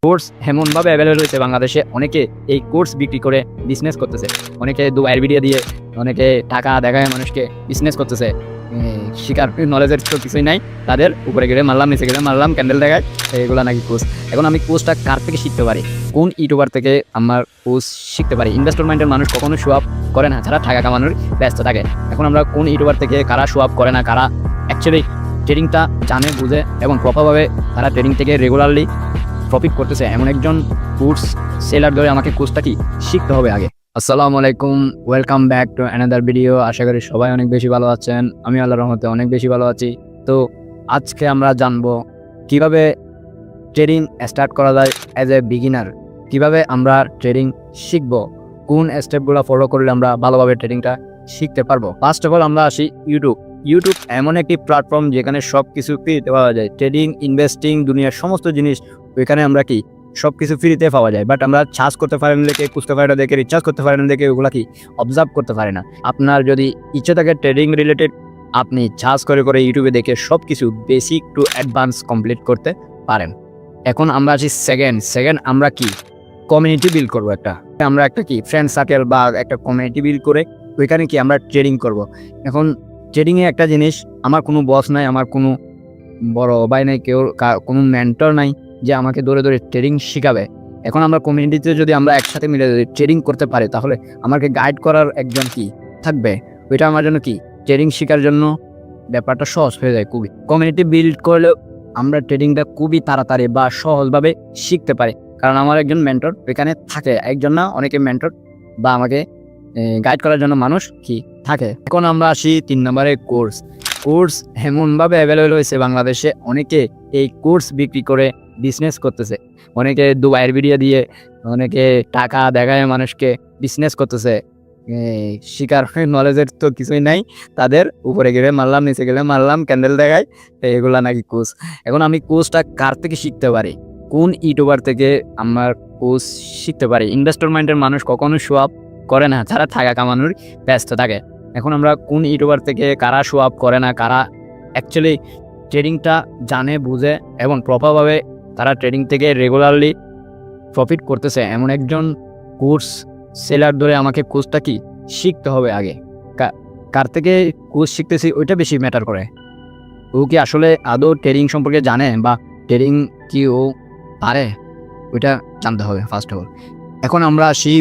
Course এমনভাবে available হয়েছে বাংলাদেশে, অনেকে এই কোর্স বিক্রি করে বিজনেস করতেছে, অনেকে দুবাইয়ের ভিডিও দিয়ে, অনেকে টাকা দেখায় মানুষকে বিজনেস করতেছে। শিকার নলেজের তো কিছুই নাই, তাদের উপরে গেলে মারলাম, নিচে গেলে মারলাম, ক্যান্ডেল দেখায়, এগুলো নাকি কোর্স। এখন আমি কোর্সটা কার থেকে শিখতে পারি? কোন ইউটিউবার থেকে আমার কোর্স শিখতে পারি? ইনভেস্টর মাইন্ডের মানুষ কখনো শো আপ করে না, যারা টাকা কামানোর ব্যস্ত থাকে। এখন আমরা কোন ইউটিউবার থেকে, কারা শো আপ করে না, কারা অ্যাকচুয়ালি ট্রেডিংটা জানে, বুঝে এবং প্রপারভাবে তারা ট্রেডিং থেকে রেগুলারলি প্রফিট করতেছে, এমন একজন কোর্স সেলার ধরে আমাকে কোর্সটা কি শিখতে হবে আগে। আসসালামু আলাইকুম, welcome back to another video. আশা করি সবাই অনেক বেশি ভালো আছেন, আমি আল্লাহর রহমতে অনেক বেশি ভালো আছি। তো আজকে আমরা জানবো কিভাবে ট্রেডিং স্টার্ট করা যায় অ্যাজ এ বিগিনার, কিভাবে আমরা ট্রেডিং শিখবো, কোন স্টেপগুলো ফলো করলে আমরা ভালোভাবে ট্রেডিংটা শিখতে পারবো। ফার্স্ট অফ অল আমরা আসি ইউটিউব এমন একটি প্ল্যাটফর্ম যেখানে সব কিছু ফ্রিতে পাওয়া যায়। ট্রেডিং, ইনভেস্টিং, দুনিয়ার সমস্ত জিনিস ওইখানে আমরা কি সব কিছু ফ্রিতে পাওয়া যায়। বাট আমরা সার্চ করতে পারি না দেখে, খুঁজতে পারি না দেখে, রিচার্জ করতে পারি না দেখে, ওগুলা কি অবজার্ভ করতে পারি না। আপনার যদি ইচ্ছে থাকে ট্রেডিং রিলেটেড, আপনি সার্চ করে করে ইউটিউবে দেখে সব কিছু বেসিক টু অ্যাডভান্স কমপ্লিট করতে পারেন। এখন আমরা আছি সেকেন্ড আমরা কি কমিউনিটি বিল্ড করবো। আমরা একটা কি ফ্রেন্ড সার্কেল বা একটা কমিউনিটি বিল্ড করে ওইখানে কি আমরা ট্রেডিং করব। এখন ট্রেডিংয়ে একটা জিনিস, আমার কোনো বস নাই, আমার কোনো বড় ভাই নাই, কেউ কোনো মেন্টর নাই যে আমাকে ধরে ধরে ট্রেডিং শেখাবে। এখন আমরা কমিউনিটিতে যদি আমরা একসাথে মিলে যদি ট্রেডিং করতে পারি, তাহলে আমাকে গাইড করার একজন কি থাকবে। ওইটা আমার জন্য কি ট্রেডিং শেখার জন্য ব্যাপারটা সহজ হয়ে যায় খুবই। কমিউনিটি বিল্ড করলে আমরা ট্রেডিংটা খুবই তাড়াতাড়ি বা সহজভাবে শিখতে পারি, কারণ আমার একজন মেন্টর এখানে থাকে, একজন না অনেকে মেন্টর বা আমাকে গাইড করার জন্য মানুষ কি থাকে। এখন আমরা আসি 3 নম্বরে কোর্স এমনভাবে অ্যাভেলেবল হয়েছে বাংলাদেশে, অনেকে এই কোর্স বিক্রি করে বিজনেস করতেছে, অনেকে দুবাইয়ের ভিডিও দিয়ে, অনেকে টাকা দেখায় মানুষকে বিজনেস করতেছে। শিকার নলেজের তো কিছুই নাই, তাদের উপরে গেলে মারলাম, নিচে গেলে মারলাম, ক্যান্ডেল দেখায়, এগুলা নাকি কোর্স। এখন আমি কোর্সটা কার থেকে শিখতে পারি? কোন ইউটিউবার থেকে আমার কোর্স শিখতে পারি? ইনভেস্টর মাইন্ডের মানুষ কখনো শো আপ করে না, যারা টাকা কামানোর ব্যস্ত থাকে। এখন আমরা কোন ইউটিউবার থেকে, কারা শো আপ করে না, কারা অ্যাকচুয়ালি ট্রেডিংটা জানে, বুঝে এবং প্রপারভাবে তারা ট্রেডিং থেকে রেগুলারলি প্রফিট করতেছে, এমন একজন কোর্স সেলার ধরে আমাকে কোর্সটা কি শিখতে হবে আগে। কার থেকে কোর্স শিখতেছি ওইটা বেশি ম্যাটার করে। ও কি আসলে আদৌ ট্রেডিং সম্পর্কে জানে বা ট্রেডিং কি ও পারে, ওইটা জানতে হবে ফার্স্ট অফ অল। এখন আমরা আসি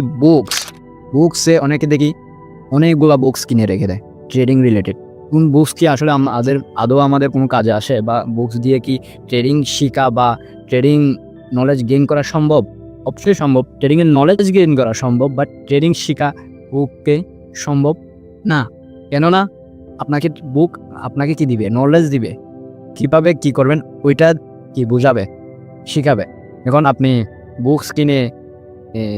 বুকসে অনেকে দেখি অনেকগুলা বুকস কিনে রেখে দেয় ট্রেডিং রিলেটেড। কোন বুকস কি আসলে আদৌ আমাদের কোনো কাজে আসে, বা বুকস দিয়ে কি ট্রেডিং শেখা বা ট্রেডিং নলেজ গেইন করা সম্ভব? অবশ্যই সম্ভব, ট্রেডিংয়ের নলেজ গেইন করা সম্ভব, বাট ট্রেডিং শেখা বুককে সম্ভব না। কেননা বুক আপনাকে কি দিবে? নলেজ দিবে, কিভাবে কি করবেন ওইটা কি বুঝাবে, শিখাবে। এখন আপনি বুকস কিনে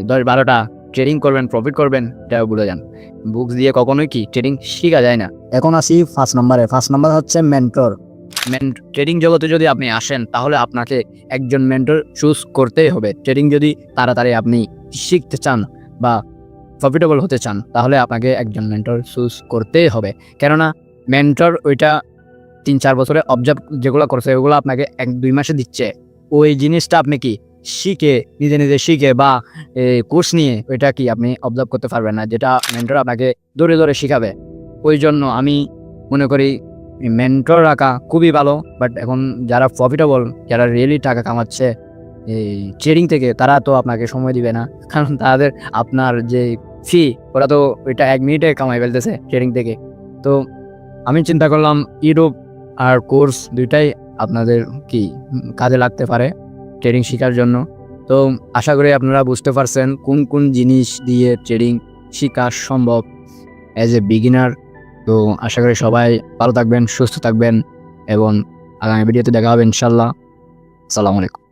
10-12টা ট্রেডিং করবেন, প্রফিট করবেন, এটাও ভুলে যান। বুকস দিয়ে কখনোই কি ট্রেডিং শেখা যায় না। এখন আসি ফার্স্ট নাম্বার হচ্ছে মেন্টর। ট্রেডিং জগতে যদি আপনি আসেন, তাহলে আপনাকে একজন মেন্টর চুজ করতেই হবে। ট্রেডিং যদি তাড়াতাড়ি আপনি শিখতে চান বা প্রফিটেবল হতে চান, তাহলে আপনাকে একজন মেন্টর চুজ করতেই হবে। কেননা মেন্টর ওইটা 3-4 বছরে অবজার্ভ যেগুলো করছে, ওগুলো আপনাকে 1-2 মাসে দিচ্ছে। ওই জিনিসটা আপনি কি শিখে, নিজে শিখে বা কোর্স নিয়ে ওইটা কি আপনি অবজার্ভ করতে পারবেন না, যেটা মেন্টর আপনাকে ধরে ধরে শিখাবে। ওই জন্য আমি মনে করি মেন্টর রাখা খুবই ভালো। বাট এখন যারা প্রফিটেবল, যারা রিয়েলি টাকা কামাচ্ছে এই ট্রেডিং থেকে, তারা তো আপনাকে সময় দিবে না, কারণ তাদের আপনার যে ফি, ওরা তো ওইটা 1 মিনিটে কামাই ফেলতেছে ট্রেডিং থেকে। তো আমি চিন্তা করলাম ইউটিউব আর কোর্স দুইটাই আপনাদের কি কাজে লাগতে পারে ট্রেডিং শেখার জন্য। তো আশা করি আপনারা বুঝতে পারছেন কোন কোন জিনিস দিয়ে ট্রেডিং শেখা সম্ভব অ্যাজ এ বিগিনার। তো আশা করি সবাই ভালো থাকবেন, সুস্থ থাকবেন এবং আগামী ভিডিওতে দেখা হবে ইনশাল্লাহ। আসসালামু আলাইকুম।